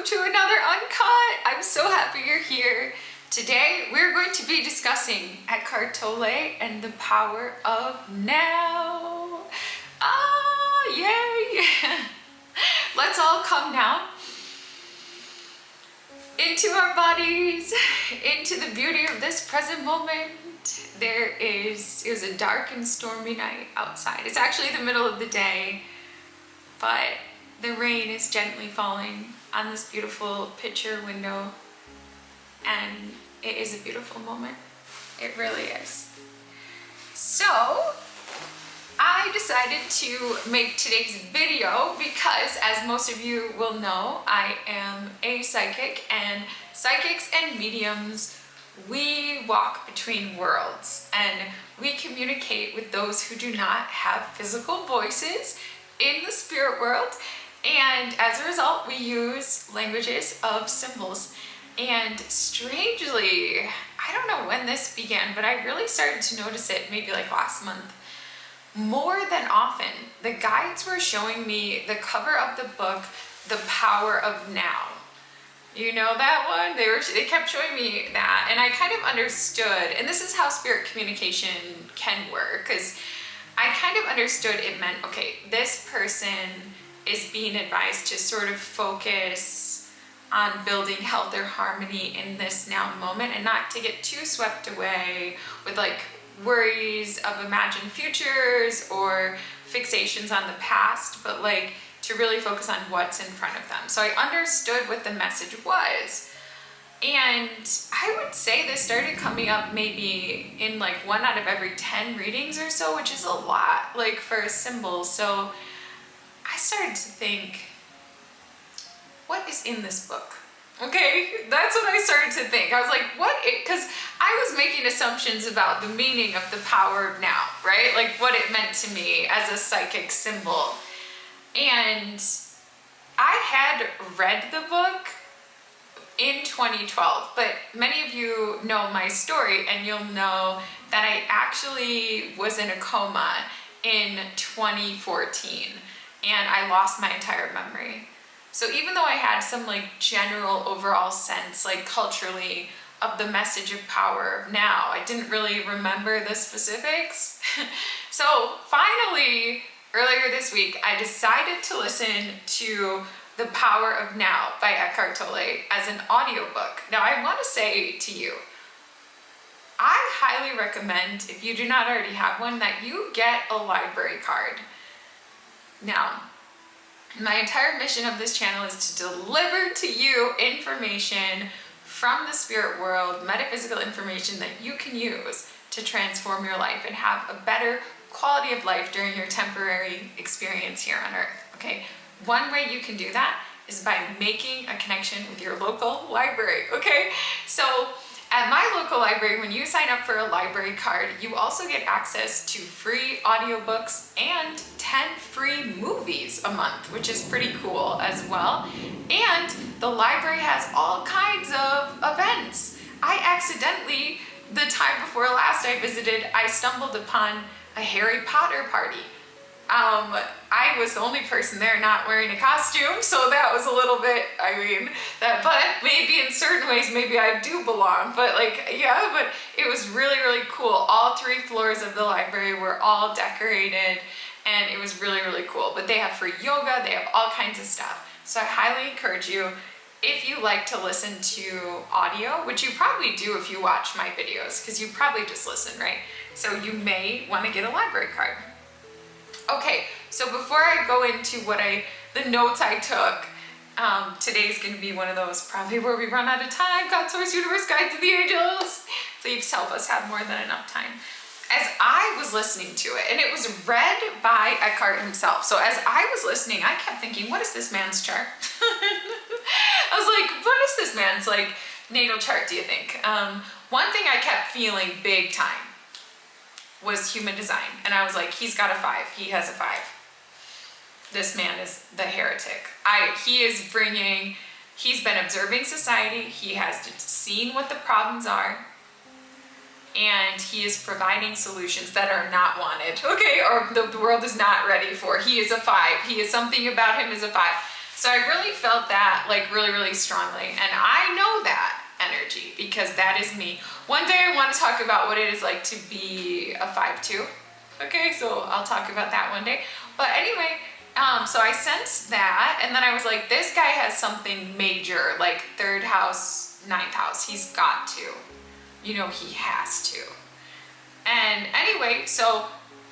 to another Uncut. I'm so happy you're here. Today we're going to be discussing Eckhart Tolle and the power of now. Ah, yay! Let's all come down into our bodies, into the beauty of this present moment. It was a dark and stormy night outside. It's actually the middle of the day, but the rain is gently falling on this beautiful picture window, and it is a beautiful moment. It really is. So I decided to make today's video because, as most of you will know, I am a psychic, and psychics and mediums, we walk between worlds and we communicate with those who do not have physical voices in the spirit world. And as a result, we use languages of symbols. And strangely, I don't know when this began, but I really started to notice it maybe like last month. More than often, the guides were showing me the cover of the book, The Power of Now. You know that one? They kept showing me that, and I kind of understood, and this is how spirit communication can work, because I kind of understood it meant, okay, this person is being advised to sort of focus on building health or harmony in this now moment, and not to get too swept away with like worries of imagined futures or fixations on the past, but like to really focus on what's in front of them. So I understood what the message was. And I would say this started coming up maybe in like 1 out of every 10 readings or so, which is a lot, like for a symbol. So I started to think, what is in this book? Okay, that's what I started to think. I was like, because I was making assumptions about the meaning of the power of now, right? Like what it meant to me as a psychic symbol. And I had read the book in 2012, but many of you know my story, and you'll know that I actually was in a coma in 2014, and I lost my entire memory. So even though I had some like general overall sense, like culturally, of the message of power of now, I didn't really remember the specifics. So finally, earlier this week, I decided to listen to The Power of Now by Eckhart Tolle as an audiobook. Now, I want to say to you, I highly recommend, if you do not already have one, that you get a library card. Now, my entire mission of this channel is to deliver to you information from the spirit world, metaphysical information that you can use to transform your life and have a better quality of life during your temporary experience here on Earth, okay? One way you can do that is by making a connection with your local library, okay? So at my local library, when you sign up for a library card, you also get access to free audiobooks and 10 free movies a month, which is pretty cool as well. And the library has all kinds of events. I accidentally, the time before last I visited, I stumbled upon a Harry Potter party. I was the only person there not wearing a costume, so that was a little bit, but maybe in certain ways, maybe I do belong, but it was really, really cool. All 3 floors of the library were all decorated, and it was really, really cool. But they have free yoga, they have all kinds of stuff. So I highly encourage you, if you like to listen to audio, which you probably do if you watch my videos, because you probably just listen, right? So you may want to get a library card. Okay, so before I go into the notes I took, today's going to be one of those probably where we run out of time. God, source, universe, guides, and the angels, please help us have more than enough time. As I was listening to it, and it was read by Eckhart himself, so as I was listening, I kept thinking, what is this man's chart? I was like, what is this man's like natal chart, do you think? One thing I kept feeling big time was human design, and I was like, he's got a 5, he has a 5. This man is the heretic. He's been observing society, he has seen what the problems are, and he is providing solutions that are not wanted, okay, or the world is not ready for. He is a 5. He is, something about him is a 5. So I really felt that like really, really strongly. And I know that energy because that is me. One day I want to talk about what it is like to be a 5-2. Okay, so I'll talk about that one day. But anyway, so I sensed that, and then I was like, this guy has something major, like 3rd house, 9th house. He's got to. You know, he has to. And anyway, so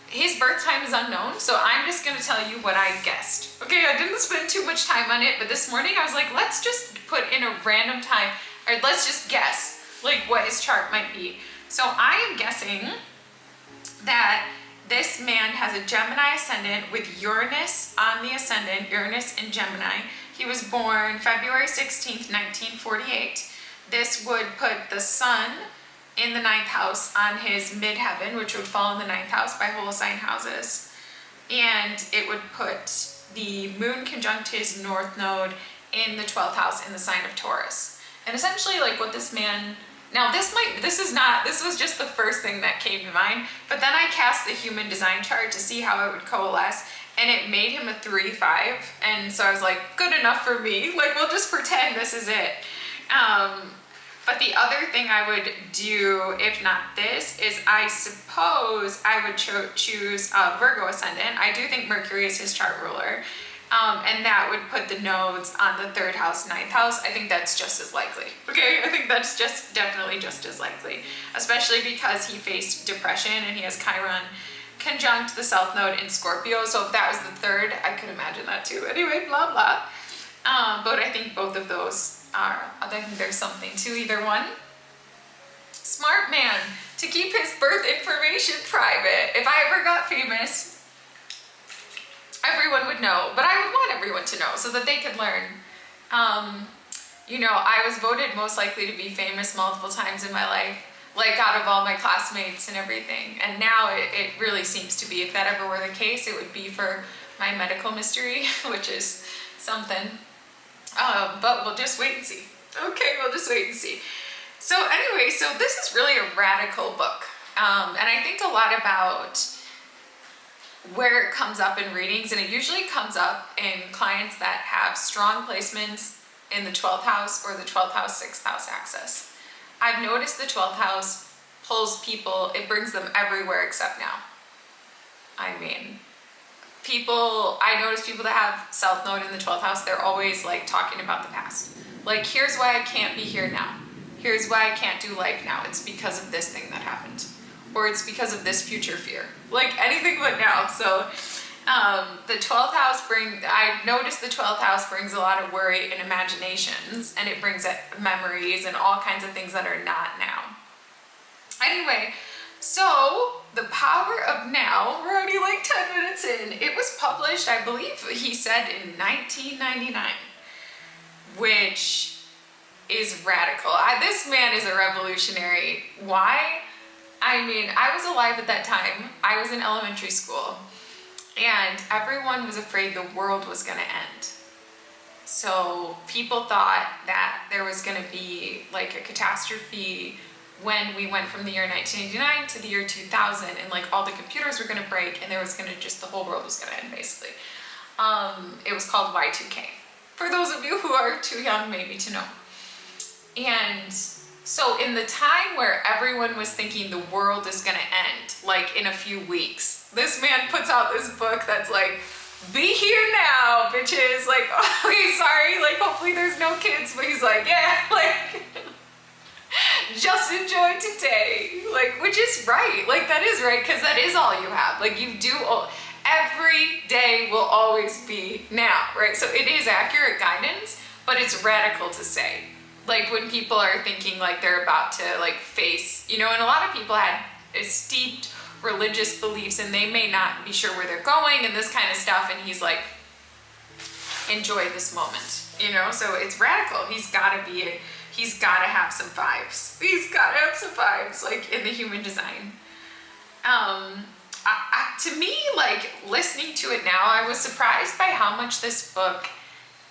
his birth time is unknown, so I'm just gonna tell you what I guessed. Okay, I didn't spend too much time on it, but this morning I was like, let's just put in a random time, or let's just guess, like what his chart might be. So I am guessing that this man has a Gemini ascendant with Uranus on the ascendant, Uranus in Gemini. He was born February 16th, 1948. This would put the sun in the 9th house on his midheaven, which would fall in the 9th house by whole sign houses. And it would put the moon conjunct his north node in the 12th house in the sign of Taurus. And essentially like what this man, now this was just the first thing that came to mind, but then I cast the human design chart to see how it would coalesce, and it made him a 3-5, and so I was like, good enough for me, like we'll just pretend this is it. But the other thing I would do, if not this, is I suppose I would choose Virgo ascendant. I do think Mercury is his chart ruler. And that would put the nodes on the 3rd house, 9th house. I think that's just as likely. Okay, I think that's just definitely just as likely. Especially because he faced depression and he has Chiron conjunct the south node in Scorpio. So if that was the 3rd, I could imagine that too. Anyway, blah, blah. But I think both of those I think there's something to either one. Smart man, to keep his birth information private. If I ever got famous, everyone would know, but I would want everyone to know so that they could learn. You know, I was voted most likely to be famous multiple times in my life, like out of all my classmates and everything. And now it really seems to be, if that ever were the case, it would be for my medical mystery, which is something. But we'll just wait and see. Okay, we'll just wait and see. So anyway, so this is really a radical book. And I think a lot about where it comes up in readings, and it usually comes up in clients that have strong placements in the 12th house or the 12th house, 6th house axis. I've noticed the 12th house pulls people, it brings them everywhere except now. I mean, I notice people that have south node in the 12th house, they're always like talking about the past. Like, here's why I can't be here now. Here's why I can't do life now. It's because of this thing that happened. Or it's because of this future fear. Like anything but now. So the 12th house I've noticed the 12th house brings a lot of worry and imaginations, and it brings memories and all kinds of things that are not now. Anyway, so the power of now, we're already like 10 minutes in. It was published, I believe he said, in 1999, which is radical. This man is a revolutionary. Why? I mean, I was alive at that time. I was in elementary school, and everyone was afraid the world was going to end. So people thought that there was going to be like a catastrophe when we went from the year 1989 to the year 2000, and like all the computers were going to break, and there was going to the whole world was going to end basically. It was called Y2K. For those of you who are too young maybe to know. And so in the time where everyone was thinking the world is going to end, like in a few weeks, this man puts out this book that's like, be here now, bitches. Like, okay, sorry, like hopefully there's no kids, but he's like, yeah, like, just enjoy today. Like, which is right. Like, that is right, because that is all you have. Like, you do, every day will always be now, right? So it is accurate guidance, but it's radical to say. Like, when people are thinking like they're about to like face, you know, and a lot of people had steeped religious beliefs and they may not be sure where they're going and this kind of stuff, and he's like, enjoy this moment, you know? So it's radical. He's got to have some vibes. He's got to have some vibes, like in the human design. To me, like listening to it now, I was surprised by how much this book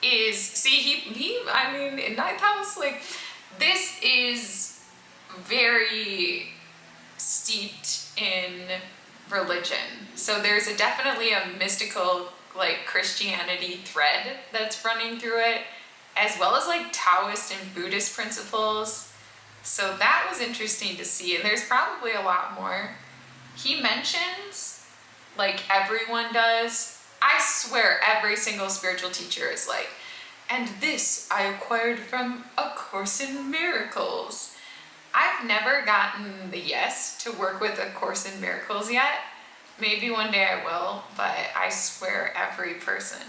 is, I mean, in 9th house, like this is very steeped in religion. So there's definitely a mystical like Christianity thread that's running through it, as well as like Taoist and Buddhist principles. So that was interesting to see, and there's probably a lot more. He mentions, like everyone does, I swear every single spiritual teacher is like, and this I acquired from A Course in Miracles. I've never gotten the yes to work with A Course in Miracles yet. Maybe one day I will, but I swear every person.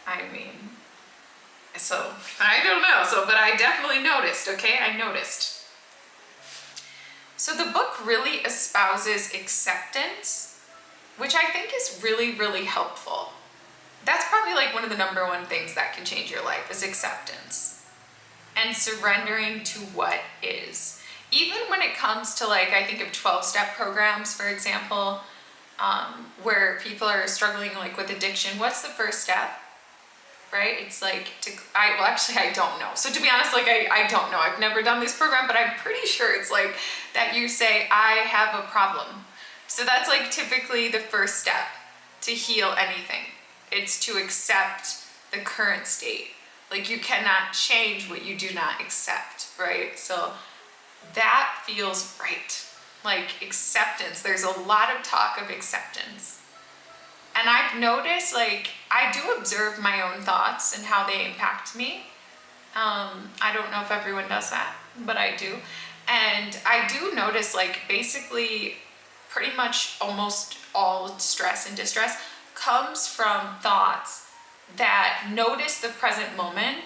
I mean, so I don't know. So, but I definitely noticed, okay? I noticed. So the book really espouses acceptance, which I think is really, really helpful. That's probably like one of the number one things that can change your life is acceptance and surrendering to what is. Even when it comes to like, I think of 12-step programs, for example, where people are struggling like with addiction, what's the first step? Right? It's like, well, actually, I don't know. So to be honest, like, I don't know. I've never done this program, but I'm pretty sure it's like that you say, I have a problem. So that's like typically the first step to heal anything. It's to accept the current state. Like you cannot change what you do not accept, right? So that feels right. Like acceptance, there's a lot of talk of acceptance. And I've noticed, like, I do observe my own thoughts and how they impact me. I don't know if everyone does that, but I do. And I do notice, like, basically pretty much almost all stress and distress comes from thoughts that notice the present moment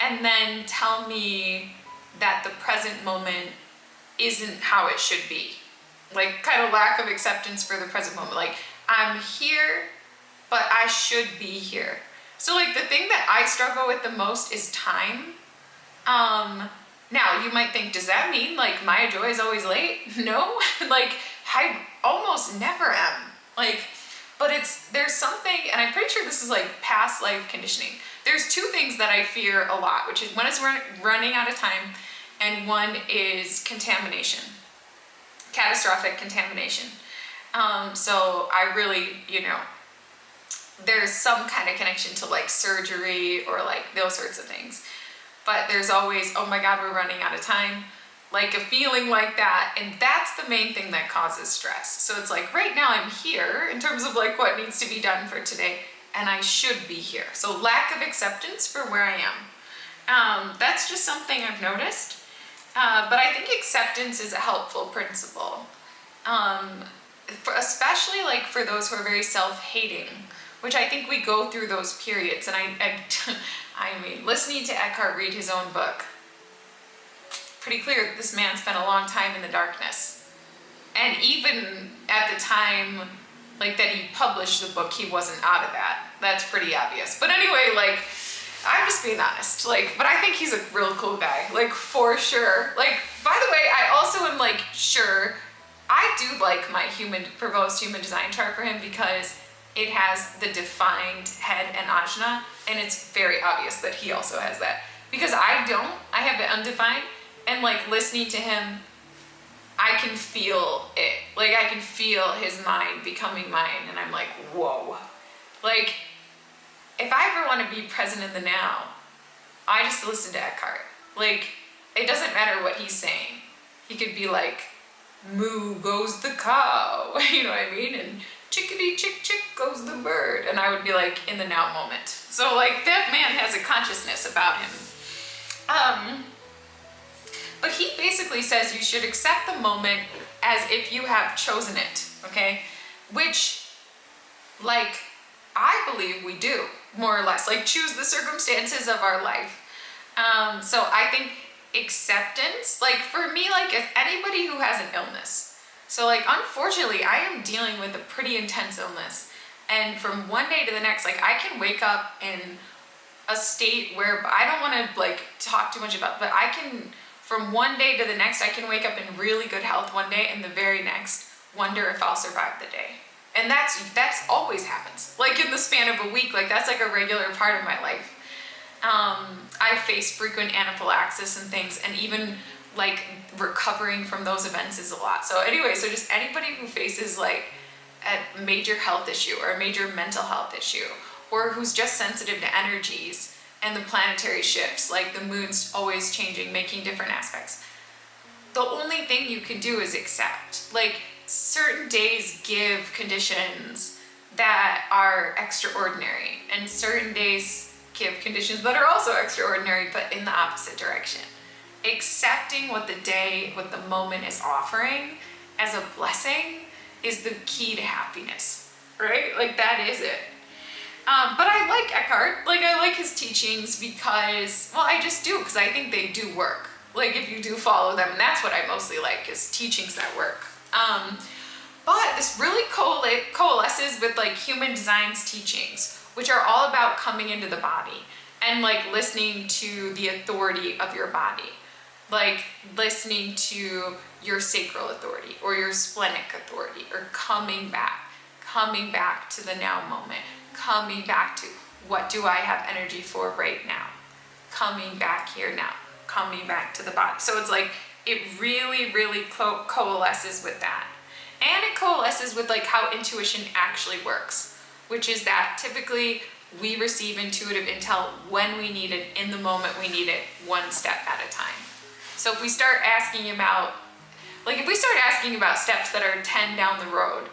and then tell me that the present moment isn't how it should be. Like, kind of lack of acceptance for the present moment. Like, I'm here, but I should be here. So like the thing that I struggle with the most is time. Now you might think, does that mean like Maya Joy is always late? No, like I almost never am. Like, but there's something, and I'm pretty sure this is like past life conditioning. There's two things that I fear a lot, which is one is running out of time, and one is contamination, catastrophic contamination. So I really, there's some kind of connection to like surgery or like those sorts of things. But there's always, oh my God, we're running out of time. Like a feeling like that. And that's the main thing that causes stress. So it's like, right now I'm here in terms of like what needs to be done for today. And I should be here. So lack of acceptance for where I am. That's just something I've noticed. But I think acceptance is a helpful principle. Especially like for those who are very self-hating, which I think we go through those periods. And I mean, listening to Eckhart read his own book, pretty clear that this man spent a long time in the darkness. And even at the time, like that he published the book, he wasn't out of that. That's pretty obvious. But anyway, like, I'm just being honest, like, but I think he's a real cool guy, like for sure. Like, by the way, I also am like, sure, I do like my proposed human design chart for him because it has the defined head and ajna, and it's very obvious that he also has that. Because I don't, I have it undefined, and like listening to him, I can feel it. Like I can feel his mind becoming mine, and I'm like, whoa. Like, if I ever want to be present in the now, I just listen to Eckhart. Like, it doesn't matter what he's saying. He could be like, moo goes the cow, you know what I mean? And chickadee chick chick goes the bird. And I would be like in the now moment. So like that man has a consciousness about him. But he basically says you should accept the moment as if you have chosen it, okay? Which, like, I believe we do, more or less. Like, choose the circumstances of our life. So I think acceptance, like for me, like as anybody who has an illness, so like unfortunately I am dealing with a pretty intense illness, and from one day to the next, like I can wake up in a state where I don't want to like talk too much about, but I can, from one day to the next, I can wake up in really good health one day and the very next wonder if I'll survive the day. And that's always happens, like in the span of a week. Like that's like a regular part of my life. I face frequent anaphylaxis and things, and even like recovering from those events is a lot. So anyway, so just anybody who faces like a major health issue or a major mental health issue, or who's just sensitive to energies and the planetary shifts, like the moon's always changing, making different aspects. The only thing you can do is accept. Like, certain days give conditions that are extraordinary, and certain days give conditions that are also extraordinary, but in the opposite direction. Accepting what the day, what the moment is offering as a blessing is the key to happiness, right? Like, that is it. But I like Eckhart. Like, I like his teachings because, well, I just do, because I think they do work. Like, if you do follow them, and that's what I mostly like, is teachings that work. But this really coalesces with like human design's teachings, which are all about coming into the body and like listening to the authority of your body, like listening to your sacral authority or your splenic authority, or coming back to the now moment, coming back to what do I have energy for right now, coming back here now, coming back to the body. So it's like, it really, really coalesces with that. And it coalesces with like how intuition actually works, which is that typically we receive intuitive intel when we need it, in the moment we need it, one step at a time. So if we start asking about, steps that are 10 down the road,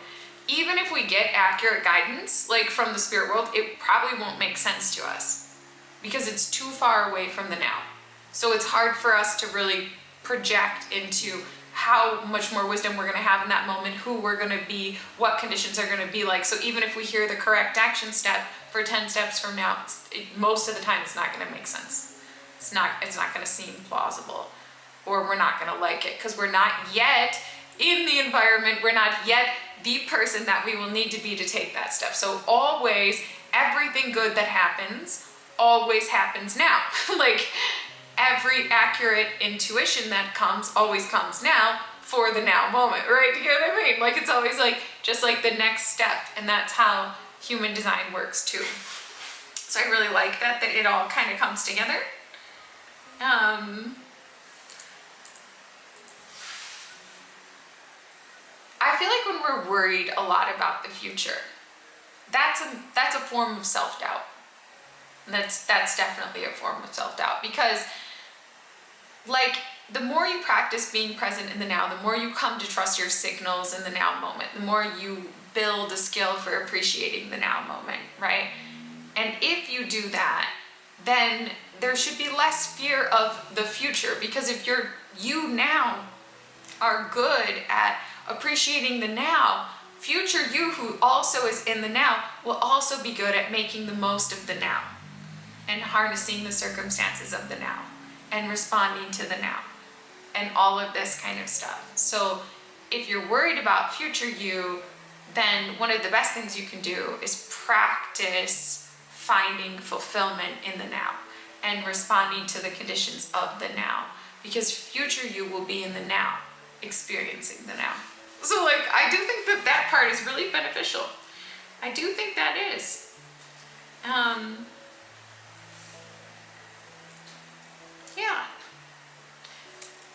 even if we get accurate guidance, like from the spirit world, it probably won't make sense to us because it's too far away from the now. So it's hard for us to really project into how much more wisdom we're going to have in that moment, who we're going to be, what conditions are going to be like. So even if we hear the correct action step for 10 steps from now, most of the time it's not going to make sense. It's not going to seem plausible, or we're not going to like it because we're not yet in the environment. We're not yet the person that we will need to be to take that step. So always, everything good that happens always happens now. Like, every accurate intuition that comes always comes now for the now moment, right? You get what I mean? Like, it's always like, just like the next step, and that's how human design works too. So I really like that it all kind of comes together. I feel like when we're worried a lot about the future, that's a form of self-doubt. That's definitely a form of self-doubt, because like, the more you practice being present in the now, the more you come to trust your signals in the now moment, the more you build a skill for appreciating the now moment, right? And if you do that, then there should be less fear of the future, because if you now are good at appreciating the now, future you, who also is in the now, will also be good at making the most of the now and harnessing the circumstances of the now and responding to the now and all of this kind of stuff. So if you're worried about future you, then one of the best things you can do is practice finding fulfillment in the now and responding to the conditions of the now, because future you will be in the now, experiencing the now. So like, I do think that part is really beneficial. I do think that is. Yeah.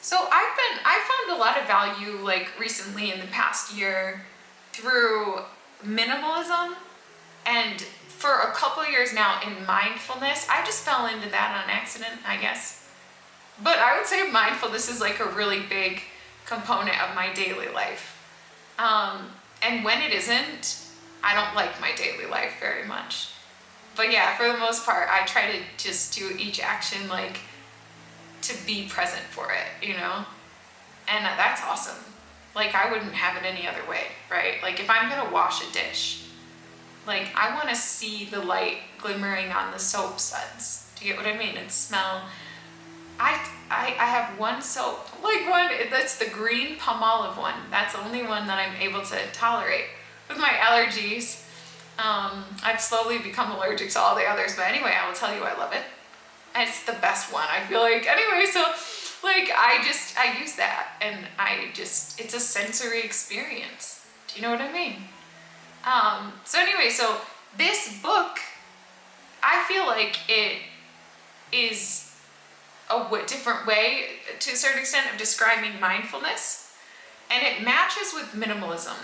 So I found a lot of value, like, recently in the past year through minimalism, and for a couple years now in mindfulness. I just fell into that on accident, I guess. But I would say mindfulness is like a really big component of my daily life. And when it isn't, I don't like my daily life very much. But yeah, for the most part, I try to just do each action like to be present for it, you know? And that's awesome. Like, I wouldn't have it any other way, right? Like, if I'm gonna wash a dish, like, I want to see the light glimmering on the soap suds. Do you get what I mean? And smell. I have one soap, like that's the green Palmolive one. That's the only one that I'm able to tolerate. With my allergies, I've slowly become allergic to all the others, but anyway, I will tell you I love it. It's the best one, I feel like. Anyway, so like, I use that, and it's a sensory experience. Do you know what I mean? So anyway, so this book, I feel like it is a different way, to a certain extent, of describing mindfulness, and it matches with minimalism.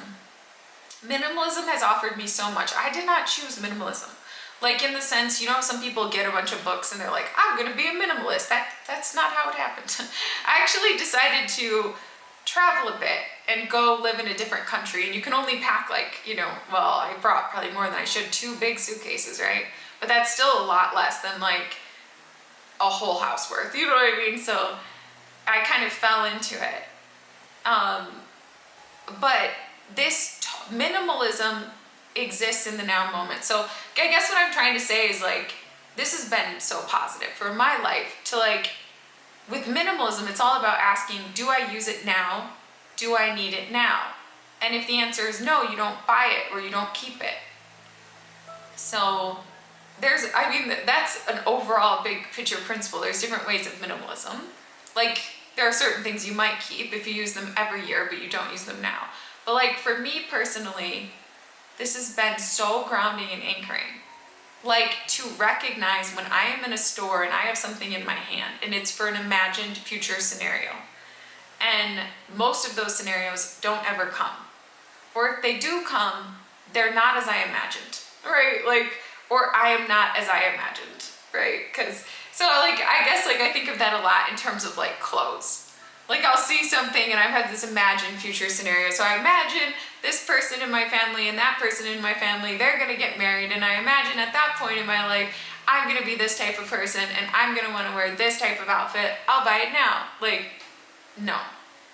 minimalism has offered me so much. I did not choose minimalism. Like in the sense, you know, some people get a bunch of books and they're like, I'm gonna be a minimalist. That's not how it happened. I actually decided to travel a bit and go live in a different country, and you can only pack like, you know, well, I brought probably more than I should, 2 big suitcases, right? But that's still a lot less than like a whole house worth, you know what I mean? So I kind of fell into it. But this minimalism exists in the now moment. So I guess what I'm trying to say is like, this has been so positive for my life to like, with minimalism, it's all about asking, do I use it now? Do I need it now? And if the answer is no, you don't buy it or you don't keep it. So I mean, that's an overall big picture principle. There's different ways of minimalism. Like there are certain things you might keep if you use them every year, but you don't use them now. But like for me personally, this has been so grounding and anchoring. Like to recognize when I am in a store and I have something in my hand and it's for an imagined future scenario. And most of those scenarios don't ever come. Or if they do come, they're not as I imagined, right? Like, or I am not as I imagined, right? So like, I guess like I think of that a lot in terms of like clothes. Like I'll see something and I've had this imagined future scenario. So I imagine this person in my family and that person in my family, they're gonna get married. And I imagine at that point in my life, I'm gonna be this type of person and I'm gonna wanna wear this type of outfit. I'll buy it now. Like, no.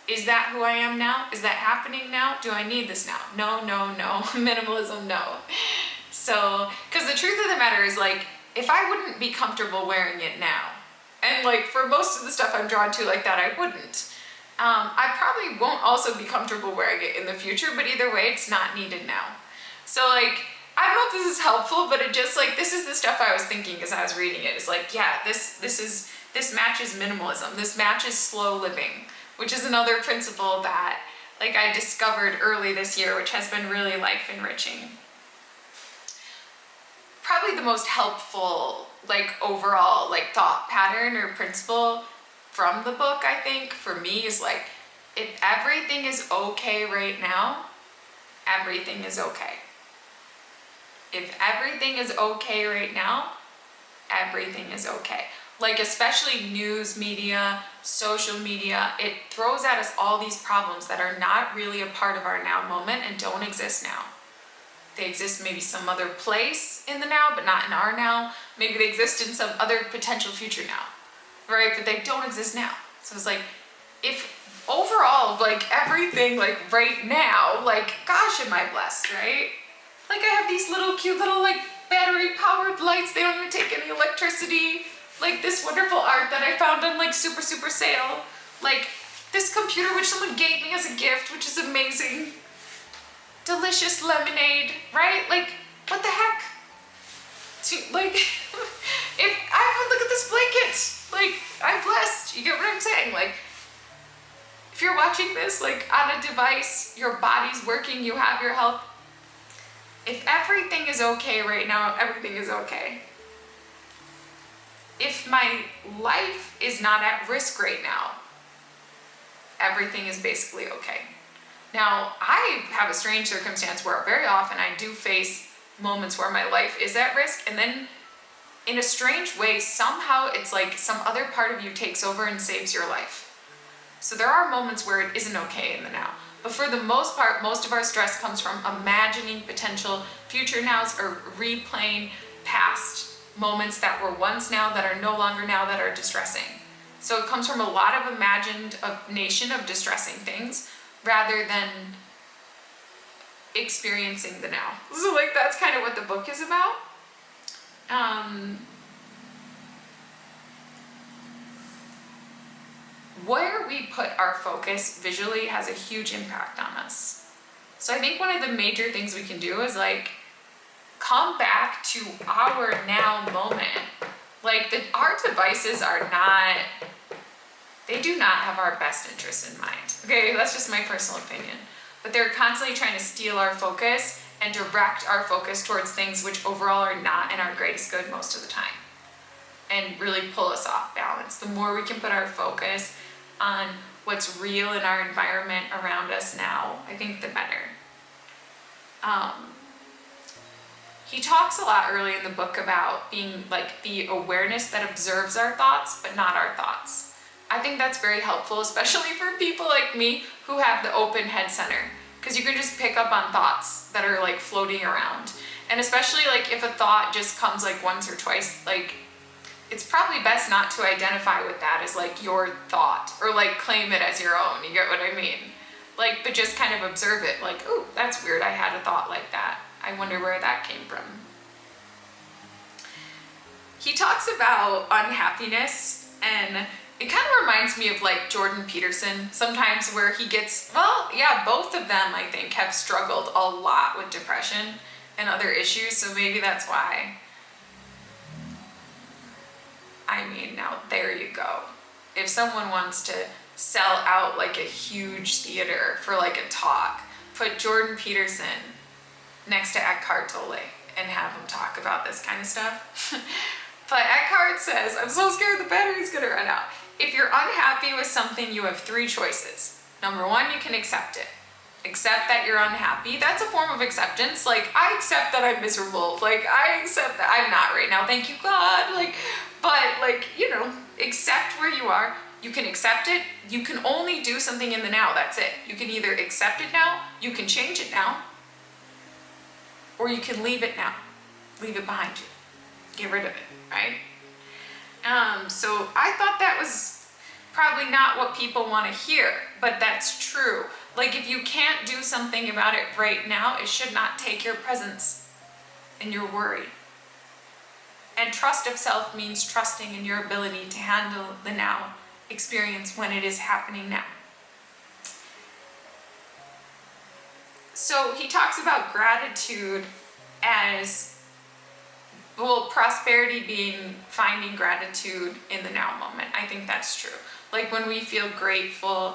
Is that who I am now? Is that happening now? Do I need this now? No, no, no. Minimalism, no. So, because the truth of the matter is like, if I wouldn't be comfortable wearing it now, and like for most of the stuff I'm drawn to like that, I wouldn't. I probably won't also be comfortable wearing it in the future, but either way, it's not needed now. So like, I don't know if this is helpful, but it just like, this is the stuff I was thinking as I was reading it. It's like, yeah, this matches minimalism. This matches slow living, which is another principle that like I discovered early this year, which has been really life enriching. Probably the most helpful like overall like thought pattern or principle from the book, I think for me is like, if everything is okay right now, everything is okay. If everything is okay right now, everything is okay. Like especially news media, social media, it throws at us all these problems that are not really a part of our now moment and don't exist now. They exist maybe some other place in the now, but not in our now. Maybe they exist in some other potential future now, right? But they don't exist now. So it's like, if overall, like everything like right now, like gosh, am I blessed, right? Like I have these little cute little like battery powered lights. They don't even take any electricity. Like this wonderful art that I found on like super sale. Like this computer which someone gave me as a gift, which is amazing. Delicious lemonade, right? Like, what the heck? Like, if I look at this blanket, like, I'm blessed. You get what I'm saying? Like, if you're watching this, like, on a device, your body's working, you have your health. If everything is okay right now, everything is okay. If my life is not at risk right now, everything is basically okay. Now, I have a strange circumstance where very often I do face moments where my life is at risk, and then in a strange way, somehow it's like some other part of you takes over and saves your life. So there are moments where it isn't okay in the now. But for the most part, most of our stress comes from imagining potential future nows or replaying past moments that were once now that are no longer now that are distressing. So it comes from a lot of imagination of distressing things, rather than experiencing the now. So like that's kind of what the book is about. Where we put our focus visually has a huge impact on us. So I think one of the major things we can do is like come back to our now moment. Like our devices are not, they do not have our best interests in mind. Okay, that's just my personal opinion. But they're constantly trying to steal our focus and direct our focus towards things which overall are not in our greatest good most of the time, and really pull us off balance. The more we can put our focus on what's real in our environment around us now, I think the better. He talks a lot early in the book about being like the awareness that observes our thoughts, but not our thoughts. I think that's very helpful, especially for people like me who have the open head center, because you can just pick up on thoughts that are like floating around. And especially like if a thought just comes like once or twice, like it's probably best not to identify with that as like your thought or like claim it as your own. You get what I mean? Like, but just kind of observe it like, oh, that's weird. I had a thought like that. I wonder where that came from. He talks about unhappiness, and it kind of reminds me of like Jordan Peterson sometimes, where he gets, well, yeah, both of them I think have struggled a lot with depression and other issues, so maybe that's why. I mean, now there you go. If someone wants to sell out like a huge theater for like a talk, put Jordan Peterson next to Eckhart Tolle and have him talk about this kind of stuff. But Eckhart says, I'm so scared the battery's gonna run out. If you're unhappy with something, you have 3 choices. Number 1, you can accept it. Accept that you're unhappy. That's a form of acceptance. Like, I accept that I'm miserable. Like, I accept that I'm not right now. Thank you, God. Like, but like, you know, accept where you are. You can accept it. You can only do something in the now. That's it. You can either accept it now, you can change it now, or you can leave it now. Leave it behind you. Get rid of it, right? So I thought that was probably not what people want to hear, but that's true. Like, if you can't do something about it right now, it should not take your presence and your worry. And trust of self means trusting in your ability to handle the now experience when it is happening now. So he talks about gratitude as, well, prosperity being finding gratitude in the now moment. I think that's true. Like, when we feel grateful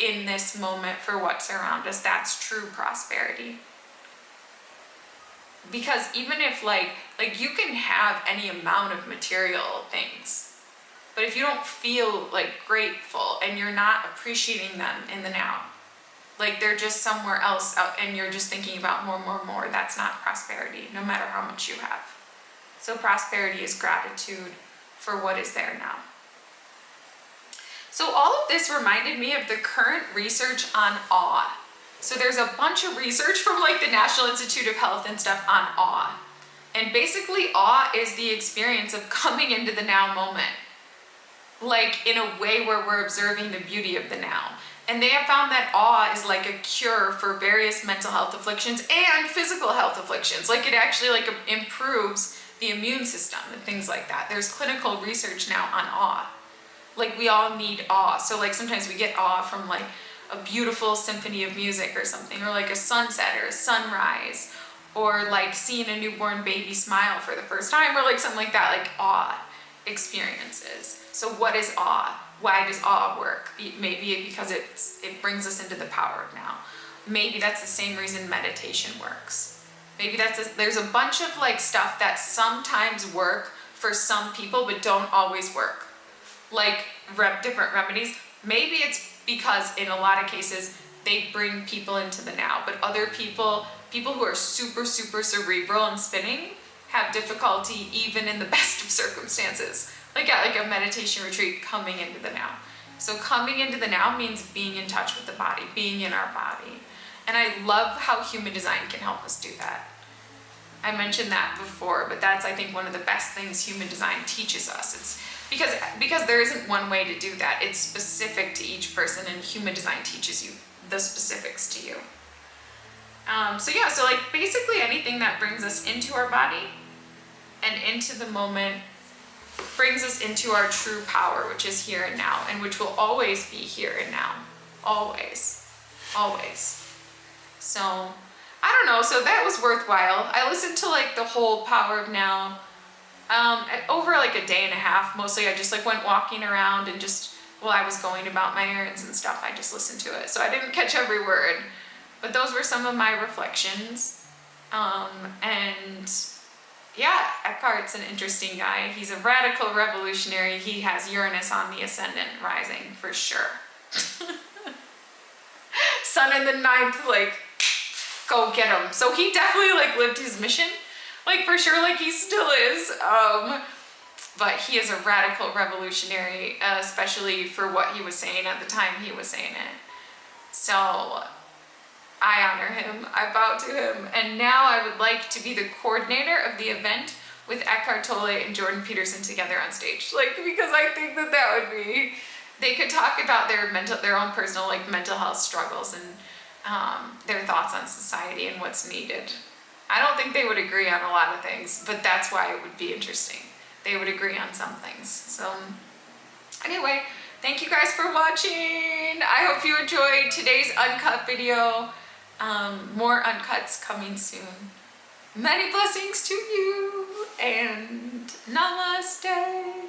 in this moment for what's around us, that's true prosperity. Because even if like you can have any amount of material things, but if you don't feel like grateful and you're not appreciating them in the now, like they're just somewhere else out and you're just thinking about more, that's not prosperity, no matter how much you have. So prosperity is gratitude for what is there now. So all of this reminded me of the current research on awe. So there's a bunch of research from like the National Institute of Health and stuff on awe. And basically awe is the experience of coming into the now moment, like in a way where we're observing the beauty of the now. And they have found that awe is like a cure for various mental health afflictions and physical health afflictions. Like, it actually like improves the immune system and things like that. There's clinical research now on awe. Like, we all need awe. So like sometimes we get awe from like a beautiful symphony of music or something, or like a sunset or a sunrise, or like seeing a newborn baby smile for the first time, or like something like that, like awe experiences. So what is awe? Why does awe work? Maybe because it brings us into the power of now. Maybe that's the same reason meditation works. Maybe there's a bunch of like stuff that sometimes work for some people but don't always work. Like different remedies. Maybe it's because in a lot of cases they bring people into the now, but other people who are super cerebral and spinning, have difficulty even in the best of circumstances. Like at like a meditation retreat, coming into the now. So coming into the now means being in touch with the body, being in our body. And I love how human design can help us do that. I mentioned that before, but that's, I think, one of the best things human design teaches us. It's because there isn't one way to do that. It's specific to each person, and human design teaches you the specifics to you. So like basically anything that brings us into our body and into the moment brings us into our true power, which is here and now, and which will always be here and now. Always. So, I don't know, so that was worthwhile. I listened to like the whole Power of Now over like a day and a half. Mostly I just like went walking around and just, while I was going about my errands and stuff, I just listened to it. So I didn't catch every word, but those were some of my reflections. And yeah, Eckhart's an interesting guy. He's a radical revolutionary. He has Uranus on the ascendant rising for sure. Sun in the 9th, like go get him. So he definitely like lived his mission, like for sure, like he still is. But he is a radical revolutionary, especially for what he was saying at the time he was saying it. So I honor him, I bow to him, and now I would like to be the coordinator of the event with Eckhart Tolle and Jordan Peterson together on stage. Like, because I think that that would be, they could talk about their own personal like mental health struggles and their thoughts on society and what's needed. I don't think they would agree on a lot of things, but that's why it would be interesting. They would agree on some things. So anyway, thank you guys for watching. I hope you enjoyed today's Uncut video. More Uncuts coming soon. Many blessings to you and namaste.